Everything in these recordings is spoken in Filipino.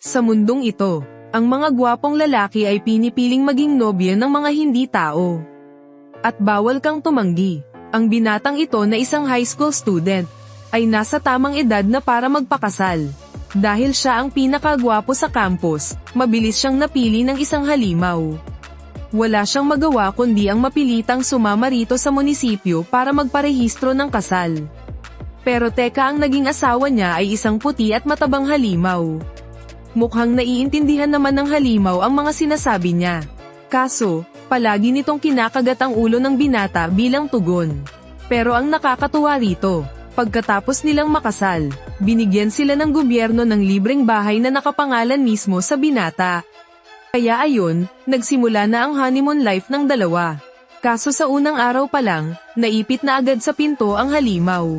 Sa mundong ito, ang mga gwapong lalaki ay pinipiling maging nobya ng mga hindi tao. At bawal kang tumanggi. Ang binatang ito na isang high school student, ay nasa tamang edad na para magpakasal. Dahil siya ang pinakagwapo sa campus, mabilis siyang napili ng isang halimaw. Wala siyang magawa kundi ang mapilitang sumama rito sa munisipyo para magparehistro ng kasal. Pero teka, ang naging asawa niya ay isang puti at matabang halimaw. Mukhang naiintindihan naman ng halimaw ang mga sinasabi niya. Kaso, palagi nitong kinakagat ang ulo ng binata bilang tugon. Pero ang nakakatuwa rito, pagkatapos nilang makasal, binigyan sila ng gobyerno ng libreng bahay na nakapangalan mismo sa binata. Kaya ayon, nagsimula na ang honeymoon life ng dalawa. Kaso sa unang araw pa lang, naipit na agad sa pinto ang halimaw.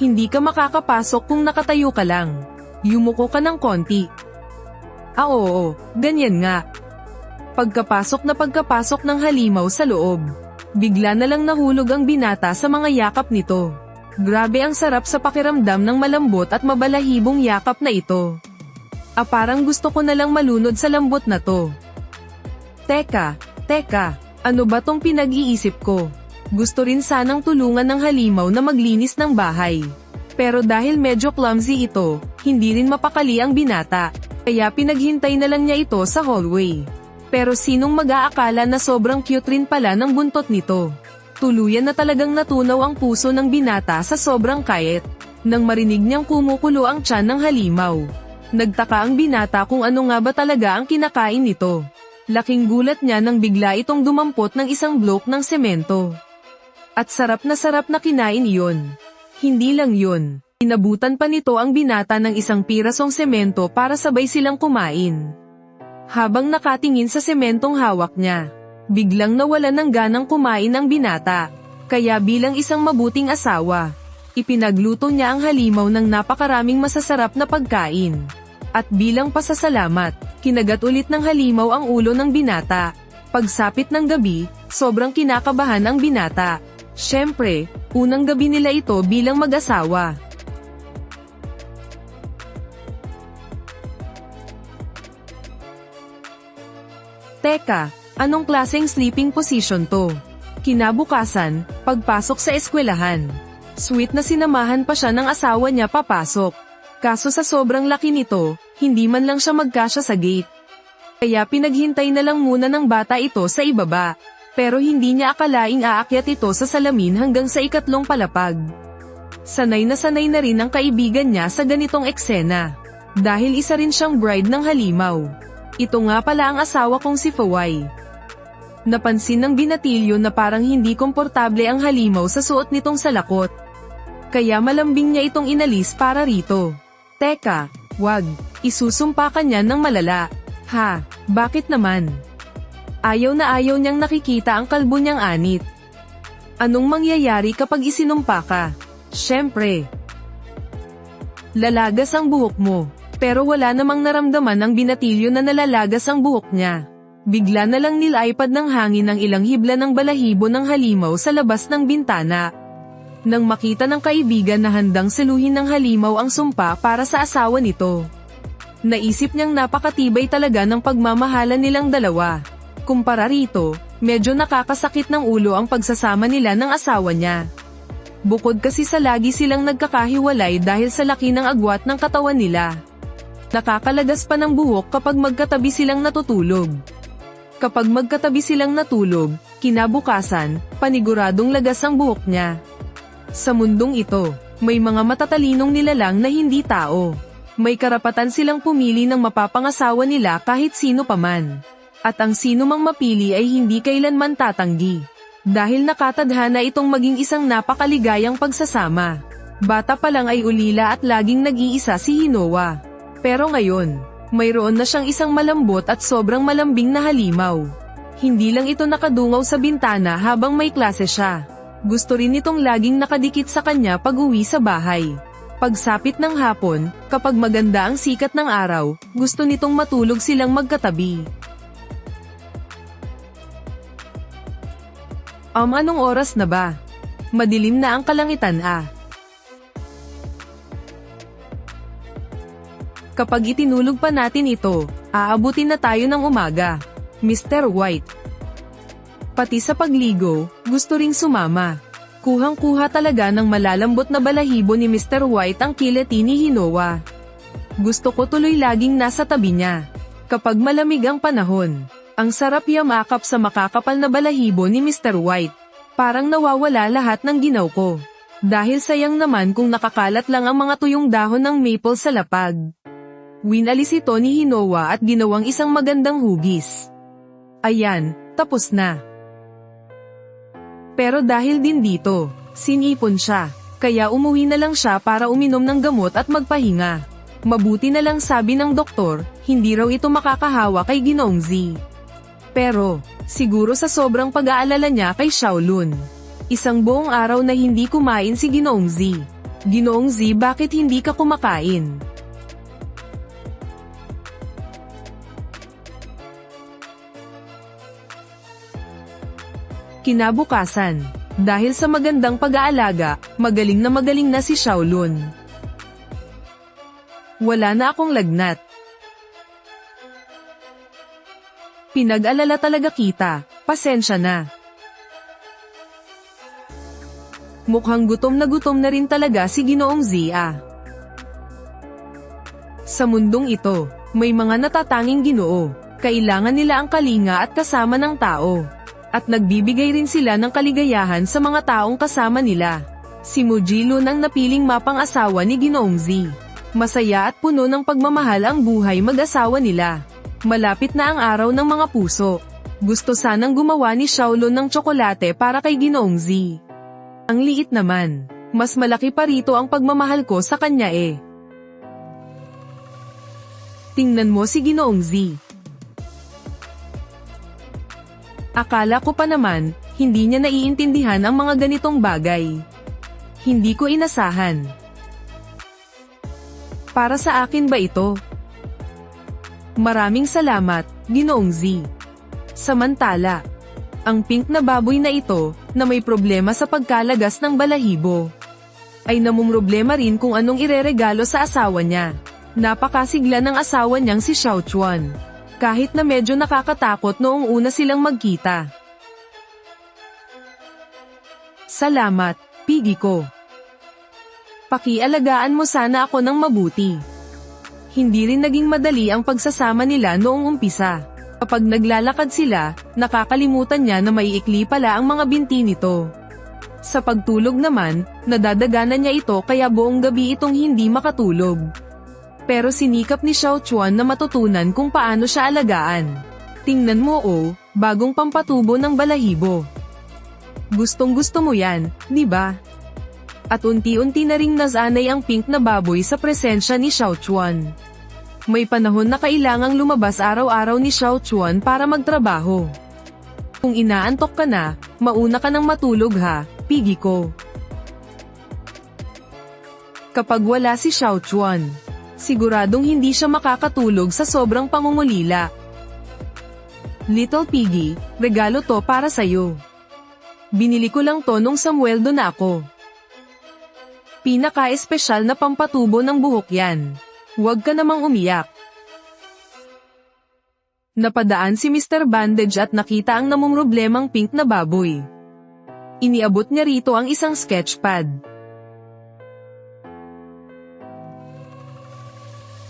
Hindi ka makakapasok kung nakatayo ka lang. Yumuko ka ng konti. Oo, ganyan nga. Pagkapasok ng halimaw sa loob, bigla na lang nahulog ang binata sa mga yakap nito. Grabe, ang sarap sa pakiramdam ng malambot at mabalahibong yakap na ito. Parang gusto ko na lang malunod sa lambot na to. Teka, ano ba tong pinag-iisip ko? Gusto rin sanang tulungan ng halimaw na maglinis ng bahay. Pero dahil medyo clumsy ito, hindi rin mapakali ang binata. Kaya pinaghintay na lang niya ito sa hallway. Pero sinong mag-aakala na sobrang cute rin pala ng buntot nito. Tuluyan na talagang natunaw ang puso ng binata sa sobrang kayat. Nang marinig niyang kumukulo ang tiyan ng halimaw. Nagtaka ang binata kung ano nga ba talaga ang kinakain nito. Laking gulat niya nang bigla itong dumampot ng isang bloke ng semento. At sarap na kinain iyon. Hindi lang yun, inabutan pa nito ang binata ng isang pirasong semento para sabay silang kumain. Habang nakatingin sa sementong hawak niya, biglang nawalan ng ganang kumain ang binata. Kaya bilang isang mabuting asawa, ipinagluto niya ang halimaw ng napakaraming masasarap na pagkain. At bilang pasasalamat, kinagat ulit ng halimaw ang ulo ng binata. Pagsapit ng gabi, sobrang kinakabahan ang binata. Siyempre, unang gabi nila ito bilang mag-asawa. Teka, anong klaseng sleeping position to? Kinabukasan, pagpasok sa eskwelahan. Sweet na sinamahan pa siya ng asawa niya papasok. Kaso sa sobrang laki nito, hindi man lang siya magkasya sa gate. Kaya pinaghintay na lang muna ng bata ito sa ibaba. Pero hindi niya akalaing aakyat ito sa salamin hanggang sa ikatlong palapag. Sanay na rin ang kaibigan niya sa ganitong eksena. Dahil isa rin siyang bride ng halimaw. Ito nga pala ang asawa kong si Faway. Napansin ng binatilyo na parang hindi komportable ang halimaw sa suot nitong salakot. Kaya malambing niya itong inalis para rito. Teka, wag, isusumpa ka niya ng malala. Ha, bakit naman? Ayaw na ayaw niyang nakikita ang kalbo niyang anit. Anong mangyayari kapag isinumpa ka? Siyempre, lalagas ang buhok mo. Pero wala namang naramdaman ang binatilyo na nalalagas ang buhok niya. Bigla na lang nilipad ng hangin ang ilang hibla ng balahibo ng halimaw sa labas ng bintana. Nang makita ng kaibigan na handang saluhin ng halimaw ang sumpa para sa asawa nito, naisip niyang napakatibay talaga ng pagmamahalan nilang dalawa. Kumpara rito, medyo nakakasakit ng ulo ang pagsasama nila ng asawa niya. Bukod kasi sa lagi silang nagkakahiwalay dahil sa laki ng agwat ng katawan nila. Nakakalagas pa ng buhok kapag magkatabi silang natutulog. Kapag magkatabi silang natulog, kinabukasan, paniguradong lagas ang buhok niya. Sa mundong ito, may mga matatalinong nilalang na hindi tao. May karapatan silang pumili ng mapapangasawa nila kahit sino paman. At ang sino mang mapili ay hindi kailanman tatanggi. Dahil nakatadhana itong maging isang napakaligayang pagsasama. Bata pa lang ay ulila at laging nag-iisa si Hinowa. Pero ngayon, mayroon na siyang isang malambot at sobrang malambing na halimaw. Hindi lang ito nakadungaw sa bintana habang may klase siya. Gusto rin itong laging nakadikit sa kanya pag uwi sa bahay. Pagsapit ng hapon, kapag maganda ang sikat ng araw, gusto nitong matulog silang magkatabi. Anong oras na ba? Madilim na ang kalangitan . Kapag itinulog pa natin ito, aabutin na tayo ng umaga. Mr. White. Pati sa pagligo, gusto ring sumama. Kuhang-kuha talaga ng malalambot na balahibo ni Mr. White ang kiliti ni Hinowa. Gusto ko tuloy laging nasa tabi niya. Kapag malamig ang panahon, ang sarap yamakap sa makakapal na balahibo ni Mr. White. Parang nawawala lahat ng ginaw ko. Dahil sayang naman kung nakakalat lang ang mga tuyong dahon ng maple sa lapag. Winalis ito ni Hinowa at ginawang isang magandang hugis. Ayan, tapos na. Pero dahil din dito, sinipon siya, kaya umuwi na lang siya para uminom ng gamot at magpahinga. Mabuti na lang sabi ng doktor, hindi raw ito makakahawa kay Ginoong Z. Pero, siguro sa sobrang pag-aalala niya kay Shaolun. Isang buong araw na hindi kumain si Ginoong Z. Ginoong Z, bakit hindi ka kumakain? Kinabukasan, dahil sa magandang pag-aalaga, magaling na si Shaolun. Wala na akong lagnat. Pinag-alala talaga kita, pasensya na. Mukhang gutom na rin talaga si Ginoong Zia. Sa mundong ito, may mga natatanging Ginoo, kailangan nila ang kalinga at kasama ng tao. At nagbibigay rin sila ng kaligayahan sa mga taong kasama nila. Si Mujilun ang napiling mapang-asawa ni Ginoong Z. Masaya at puno ng pagmamahal ang buhay mag-asawa nila. Malapit na ang araw ng mga puso. Gusto sanang gumawa ni Shaolun ng tsokolate para kay Ginoong Z. Ang liit naman. Mas malaki pa rito ang pagmamahal ko sa kanya eh. Tingnan mo si Ginoong Z. Akala ko pa naman, hindi niya naiintindihan ang mga ganitong bagay. Hindi ko inasahan. Para sa akin ba ito? Maraming salamat, Ginoong Z. Samantala, ang pink na baboy na ito, na may problema sa pagkalagas ng balahibo, ay namumroblema rin kung anong ireregalo sa asawa niya. Napakasigla ng asawa niyang si Xiao Chuan. Kahit na medyo nakakatakot noong una silang magkita. Salamat, pigi ko. Pakialagaan mo sana ako ng mabuti. Hindi rin naging madali ang pagsasama nila noong umpisa. Kapag naglalakad sila, nakakalimutan niya na maiikli pala ang mga binti nito. Sa pagtulog naman, nadadaganan niya ito kaya buong gabi itong hindi makatulog. Pero sinikap ni Xiao Chuan na matutunan kung paano siya alagaan. Tingnan mo bagong pampatubo ng balahibo. Gustong-gusto mo yan, di ba? At unti-unti na ring nasanay ang pink na baboy sa presensya ni Xiao Chuan. May panahon na kailangang lumabas araw-araw ni Xiao Chuan para magtrabaho. Kung inaantok ka na, mauna ka nang matulog ha, pigi ko. Kapag wala si Xiao Chuan, siguradong hindi siya makakatulog sa sobrang pangungulila. Little Piggy, regalo to para sa'yo. Binili ko lang to nung Samueldo na ako. Pinaka-espesyal na pampatubo ng buhok yan. Huwag ka namang umiyak. Napadaan si Mr. Bandage at nakita ang namumroblemang pink na baboy. Iniabot niya rito ang isang sketchpad.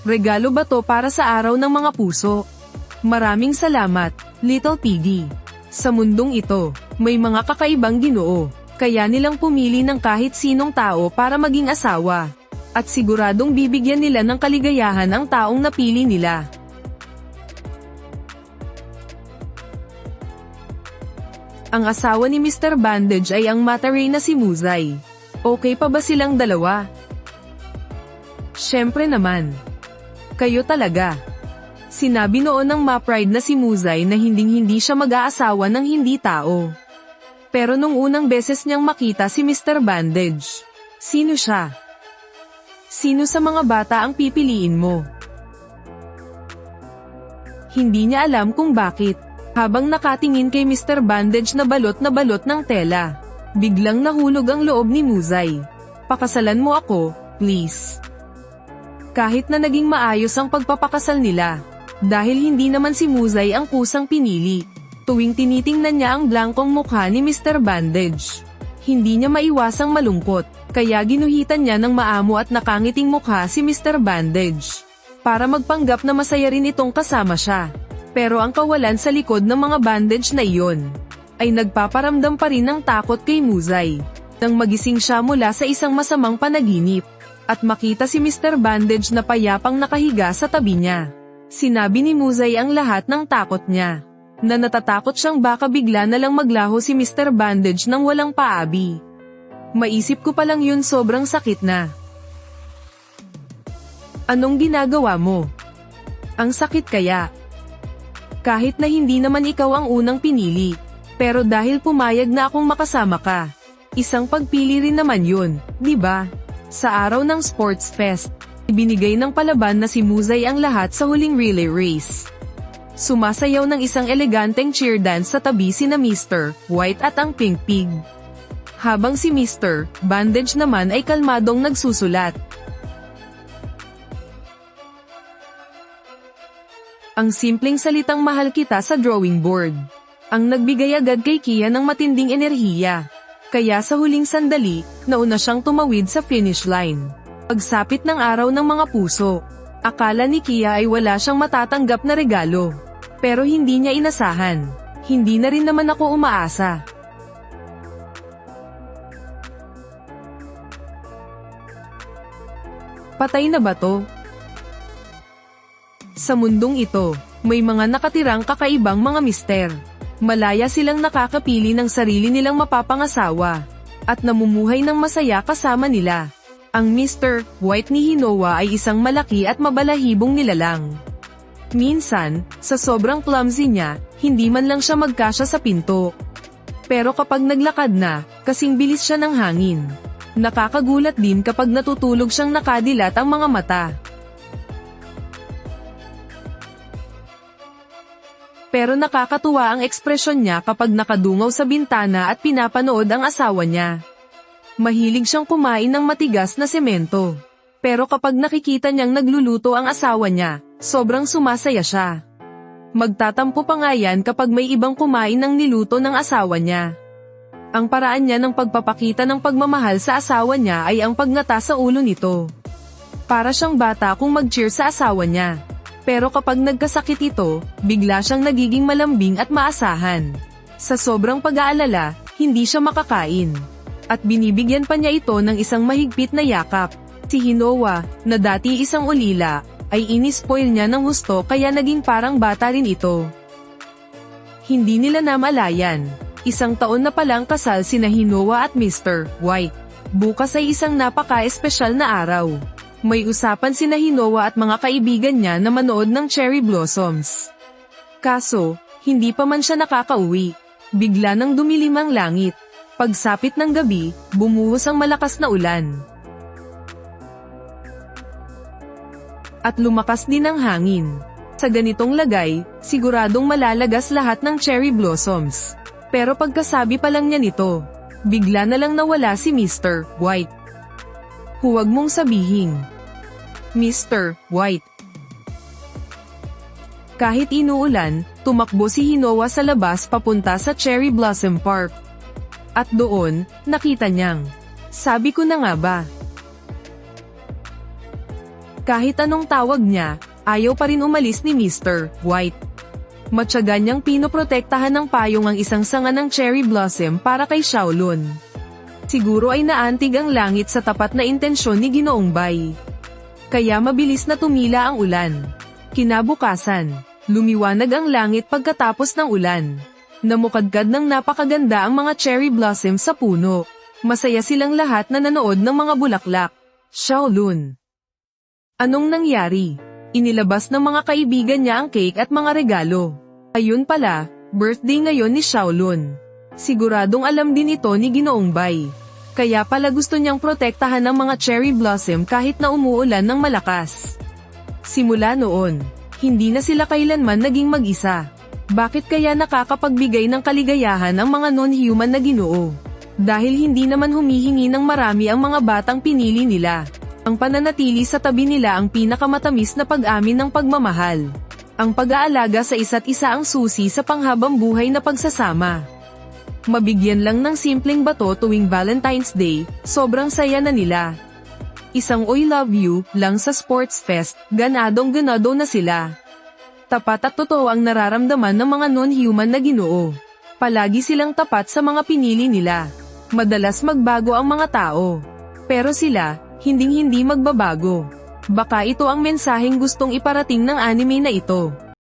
Regalo ba to para sa araw ng mga puso? Maraming salamat, Little Piggy. Sa mundong ito, may mga kakaibang Ginoo, kaya nilang pumili ng kahit sinong tao para maging asawa. At siguradong bibigyan nila ng kaligayahan ang taong napili nila. Ang asawa ni Mr. Bandage ay ang Mataray na si Muzay. Okay pa ba silang dalawa? Syempre naman. Kayo talaga. Sinabi noon ng ma-pride na si Muzay na hinding-hindi siya mag-aasawa ng hindi tao. Pero nung unang beses niyang makita si Mr. Bandage, sino siya? Sino sa mga bata ang pipiliin mo? Hindi niya alam kung bakit. Habang nakatingin kay Mr. Bandage na balot ng tela, biglang nahulog ang loob ni Muzay. Pakasalan mo ako, please. Kahit na naging maayos ang pagpapakasal nila. Dahil hindi naman si Muzay ang kusang pinili. Tuwing tinitingnan niya ang blankong mukha ni Mr. Bandage, hindi niya maiwasang malungkot, kaya ginuhitan niya ng maamo at nakangiting mukha si Mr. Bandage, para magpanggap na masaya rin itong kasama siya. Pero ang kawalan sa likod ng mga bandage na iyon, ay nagpaparamdam pa rin ng takot kay Muzay. Nang magising siya mula sa isang masamang panaginip, at makita si Mr. Bandage na payapang nakahiga sa tabi niya, sinabi ni Muzay ang lahat ng takot niya, na natatakot siyang baka bigla na lang maglaho si Mr. Bandage nang walang paabi. Maisip ko pa lang yun, sobrang sakit na. Anong ginagawa mo? Ang sakit kaya? Kahit na hindi naman ikaw ang unang pinili, pero dahil pumayag na akong makasama ka, isang pagpili rin naman yun, di ba? Sa araw ng Sports Fest, ibinigay ng palaban na si Muzay ang lahat sa huling relay race. Sumasayaw ng isang eleganteng cheer dance sa tabi sina Mr. White at ang Pink Pig. Habang si Mr. Bandage naman ay kalmadong nagsusulat. Ang simpleng salitang mahal kita sa drawing board, ang nagbigay agad kay Kia ng matinding enerhiya. Kaya sa huling sandali, nauna siyang tumawid sa finish line. Pagsapit ng araw ng mga puso, akala ni Kia ay wala siyang matatanggap na regalo. Pero hindi niya inasahan. Hindi na rin naman ako umaasa. Patay na ba to? Sa mundong ito, may mga nakatirang kakaibang mga mister. Malaya silang nakakapili ng sarili nilang mapapangasawa, at namumuhay ng masaya kasama nila. Ang Mr. White ni Hinowa ay isang malaki at mabalahibong nilalang. Minsan, sa sobrang clumsy niya, hindi man lang siya magkasya sa pinto. Pero kapag naglakad na, kasing bilis siya ng hangin. Nakakagulat din kapag natutulog siyang nakadilat ang mga mata. Pero nakakatuwa ang ekspresyon niya kapag nakadungaw sa bintana at pinapanood ang asawa niya. Mahilig siyang kumain ng matigas na semento. Pero kapag nakikita niyang nagluluto ang asawa niya, sobrang sumasaya siya. Magtatampo pa nga yan kapag may ibang kumain ng niluto ng asawa niya. Ang paraan niya ng pagpapakita ng pagmamahal sa asawa niya ay ang pagngata sa ulo nito. Para siyang bata kung mag-cheer sa asawa niya. Pero kapag nagkasakit ito, bigla siyang nagiging malambing at maasahan. Sa sobrang pag-aalala, hindi siya makakain. At binibigyan pa niya ito ng isang mahigpit na yakap. Si Hinowa, na dati isang ulila, ay inispoil niya ng husto kaya naging parang bata rin ito. Hindi nila namalayan. Isang taon na palang kasal sina Hinowa at Mr. White. Bukas ay isang napaka-espesyal na araw. May usapan sina Hinowa at mga kaibigan niya na manood ng cherry blossoms. Kaso, hindi pa man siya nakakauwi. Bigla nang dumilim ang langit. Pagsapit ng gabi, bumuhos ang malakas na ulan. At lumakas din ang hangin. Sa ganitong lagay, siguradong malalagas lahat ng cherry blossoms. Pero pagkasabi pa lang niya nito, bigla na lang nawala si Mr. White. Huwag mong sabihin. Mr. White. Kahit inuulan, tumakbo si Hinowa sa labas papunta sa Cherry Blossom Park. At doon, nakita niyang, sabi ko na nga ba? Kahit anong tawag niya, ayaw pa rin umalis ni Mr. White. Matyaga niyang pinoprotektahan ng payong ang isang sanga ng cherry blossom para kay Shaolun. Siguro ay naantig ang langit sa tapat na intensyon ni Ginoong Bai. Kaya mabilis na tumila ang ulan. Kinabukasan, lumiwanag ang langit pagkatapos ng ulan. Namukadkad ng napakaganda ang mga cherry blossom sa puno. Masaya silang lahat na nanood ng mga bulaklak. Shaolun. Anong nangyari? Inilabas ng mga kaibigan niya ang cake at mga regalo. Ayun pala, birthday ngayon ni Shaolun. Siguradong alam din ito ni Ginoong Bai. Kaya pala gusto niyang protektahan ang mga cherry blossom kahit na umuulan ng malakas. Simula noon, hindi na sila kailanman naging mag-isa. Bakit kaya nakakapagbigay ng kaligayahan ang mga non-human na Ginoo? Dahil hindi naman humihingi ng marami ang mga batang pinili nila. Ang pananatili sa tabi nila ang pinakamatamis na pag-amin ng pagmamahal. Ang pag-aalaga sa isa't isa ang susi sa panghabang buhay na pagsasama. Mabigyan lang ng simpleng bato tuwing Valentine's Day, sobrang saya na nila. Isang "I love you" lang sa sports fest, ganadong-ganado na sila. Tapat at totoo ang nararamdaman ng mga non-human na Ginoo. Palagi silang tapat sa mga pinili nila. Madalas magbago ang mga tao. Pero sila, hinding-hindi magbabago. Baka ito ang mensaheng gustong iparating ng anime na ito.